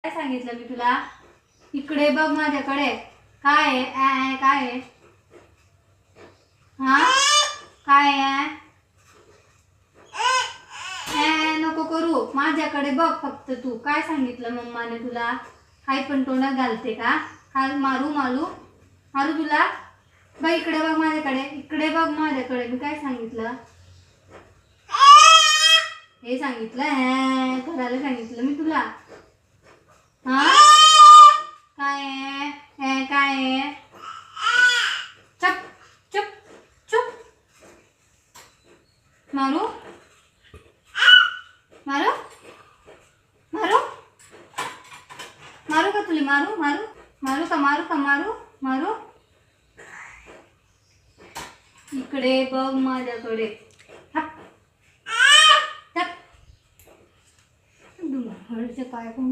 काय सांगितलं मी तुला? इकडे बघ माझ्याकडे. काय आहे? काय आहे? हा काय आहे? नको करू, माझ्याकडे बघ फक्त. तू काय सांगितलं मम्माने तुला? काही पण तोंडात घालते का? मारू मारू मारू तुला? बघ इकडे बघ माझ्याकडे. इकडे बघ माझ्याकडे. मी काय सांगितलं? हे सांगितलं करायला सांगितलं मी तुला. हा काय आहे? काय आहे? चुप चुप चुप. मारू मारू मारू मारू का तुला? मारू मारू मारू का? मारू का? मारू मारू. इकडे बघ माझ्याकडे. हळूचे पाय कोण